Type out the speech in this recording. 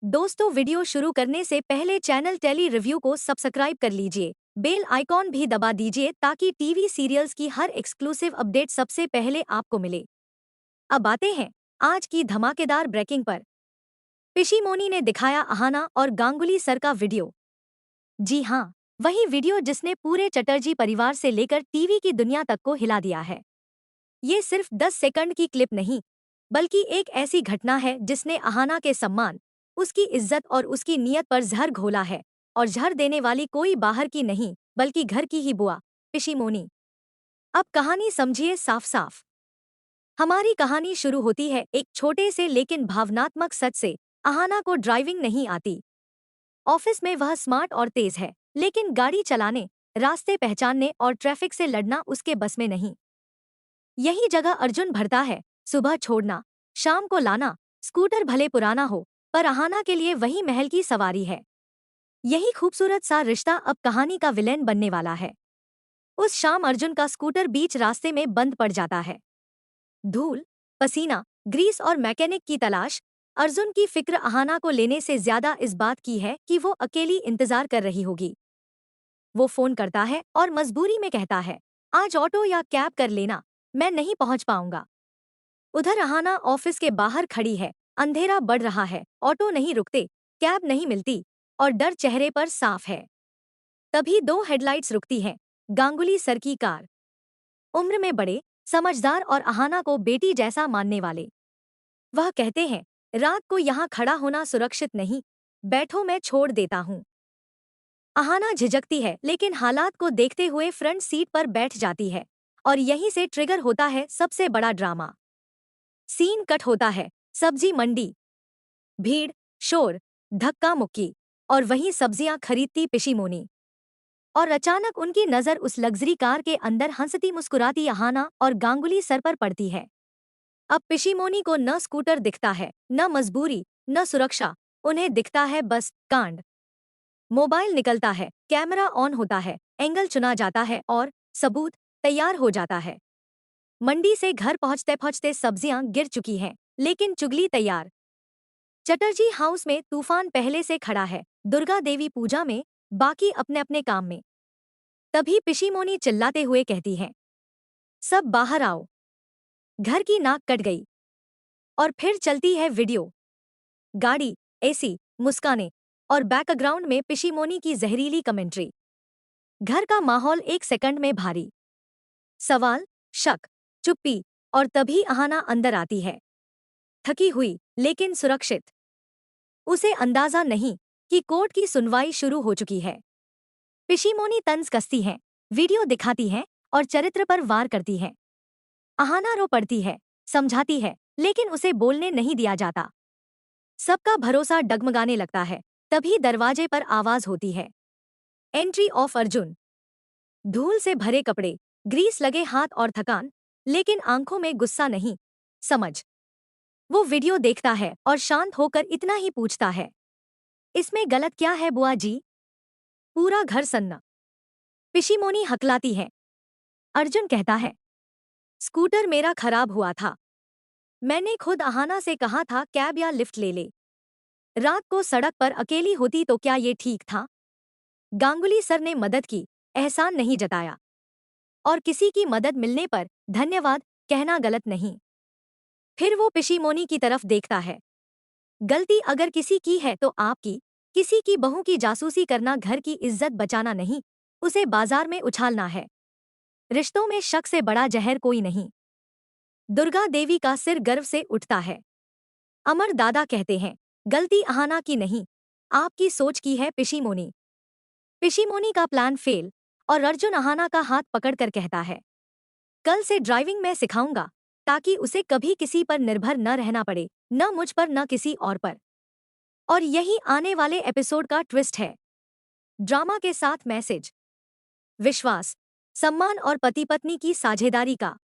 दोस्तों, वीडियो शुरू करने से पहले चैनल टेली रिव्यू को सब्सक्राइब कर लीजिए। बेल आइकॉन भी दबा दीजिए ताकि टीवी सीरियल्स की हर एक्सक्लूसिव अपडेट सबसे पहले आपको मिले। अब आते हैं आज की धमाकेदार ब्रेकिंग पर। पिशीमोनी ने दिखाया अहाना और गांगुली सर का वीडियो। जी हाँ, वही वीडियो जिसने पूरे चटर्जी परिवार से लेकर टीवी की दुनिया तक को हिला दिया है। ये सिर्फ 10 सेकंड की क्लिप नहीं, बल्कि एक ऐसी घटना है जिसने अहाना के सम्मान, उसकी इज्जत और उसकी नीयत पर जहर घोला है। और जहर देने वाली कोई बाहर की नहीं, बल्कि घर की ही बुआ, पिशीमोनी। अब कहानी समझिए साफ साफ। हमारी कहानी शुरू होती है एक छोटे से लेकिन भावनात्मक सच से। अहाना को ड्राइविंग नहीं आती। ऑफिस में वह स्मार्ट और तेज है, लेकिन गाड़ी चलाने, रास्ते पहचानने और ट्रैफिक से लड़ना उसके बस में नहीं। यही जगह अर्जुन भरता है। सुबह छोड़ना, शाम को लाना, स्कूटर भले पुराना हो, पर अहाना के लिए वही महल की सवारी है। यही खूबसूरत सा रिश्ता अब कहानी का विलेन बनने वाला है। उस शाम अर्जुन का स्कूटर बीच रास्ते में बंद पड़ जाता है। धूल, पसीना, ग्रीस और मैकेनिक की तलाश। अर्जुन की फिक्र अहाना को लेने से ज्यादा इस बात की है कि वो अकेली इंतजार कर रही होगी। वो फोन करता है और मजबूरी में कहता है, आज ऑटो या कैब कर लेना, मैं नहीं पहुंच पाऊंगा। उधर अहाना ऑफिस के बाहर खड़ी है। अंधेरा बढ़ रहा है, ऑटो नहीं रुकते, कैब नहीं मिलती, और डर चेहरे पर साफ है। तभी दो हेडलाइट्स रुकती हैं। गांगुली सर की कार। उम्र में बड़े, समझदार और अहाना को बेटी जैसा मानने वाले। वह कहते हैं, रात को यहाँ खड़ा होना सुरक्षित नहीं, बैठो मैं छोड़ देता हूँ। अहाना झिझकती है, लेकिन हालात को देखते हुए फ्रंट सीट पर बैठ जाती है। और यहीं से ट्रिगर होता है सबसे बड़ा ड्रामा। सीन कट होता है सब्जी मंडी। भीड़, शोर, धक्का मुक्की, और वहीं सब्जियां खरीदती पिशीमोनी। और अचानक उनकी नजर उस लग्जरी कार के अंदर हंसती मुस्कुराती अहाना और गांगुली सर पर पड़ती है। अब पिशीमोनी को न स्कूटर दिखता है, न मजबूरी, न सुरक्षा। उन्हें दिखता है बस कांड। मोबाइल निकलता है, कैमरा ऑन होता है, एंगल चुना जाता है और सबूत तैयार हो जाता है। मंडी से घर पहुंचते पहुंचते सब्जियां गिर चुकी हैं, लेकिन चुगली तैयार। चटर्जी हाउस में तूफान पहले से खड़ा है। दुर्गा देवी पूजा में, बाकी अपने अपने काम में। तभी पिशीमोनी चिल्लाते हुए कहती है, सब बाहर आओ। घर की नाक कट गई। और फिर चलती है वीडियो। गाड़ी, एसी, मुस्काने, और बैकग्राउंड में पिशीमोनी की जहरीली कमेंट्री। घर का माहौल एक सेकंड में भारी। सवाल, शक, चुप्पी, और तभी अहाना अंदर आती है। थकी हुई, लेकिन सुरक्षित। उसे अंदाजा नहीं कि कोर्ट की सुनवाई शुरू हो चुकी है। पिशीमोनी तंज कसती है, वीडियो दिखाती है और चरित्र पर वार करती है। अहाना रो पड़ती है, समझाती है, लेकिन उसे बोलने नहीं दिया जाता। सबका भरोसा डगमगाने लगता है। तभी दरवाजे पर आवाज होती है। Entry of Arjun. धूल से भरे कपड़े, ग्रीस लगे हाथ और थकान, लेकिन आंखों में गुस्सा नहीं, समझ। वो वीडियो देखता है और शांत होकर इतना ही पूछता है, इसमें गलत क्या है बुआ जी? पूरा घर सन्ना। पिशीमोनी हकलाती है। अर्जुन कहता है, स्कूटर मेरा खराब हुआ था। मैंने खुद अहाना से कहा था कैब या लिफ्ट ले ले। रात को सड़क पर अकेली होती तो क्या ये ठीक था? गांगुली सर ने मदद की, एहसान नहीं जताया। और किसी की मदद मिलने पर धन्यवाद कहना गलत नहीं। फिर वो पिशीमोनी की तरफ देखता है। गलती अगर किसी की है तो आपकी। किसी की बहू की जासूसी करना घर की इज्जत बचाना नहीं, उसे बाजार में उछालना है। रिश्तों में शक से बड़ा जहर कोई नहीं। दुर्गा देवी का सिर गर्व से उठता है। अमर दादा कहते हैं, गलती अहाना की नहीं, आपकी सोच की है पिशीमोनी। पिशीमोनी का प्लान फेल, और अर्जुन अहाना का हाथ पकड़कर कहता है, कल से ड्राइविंग मैं सिखाऊंगा, ताकि उसे कभी किसी पर निर्भर न रहना पड़े, न मुझ पर न किसी और पर। और यही आने वाले एपिसोड का ट्विस्ट है। ड्रामा के साथ मैसेज, विश्वास, सम्मान और पति पत्नी की साझेदारी का।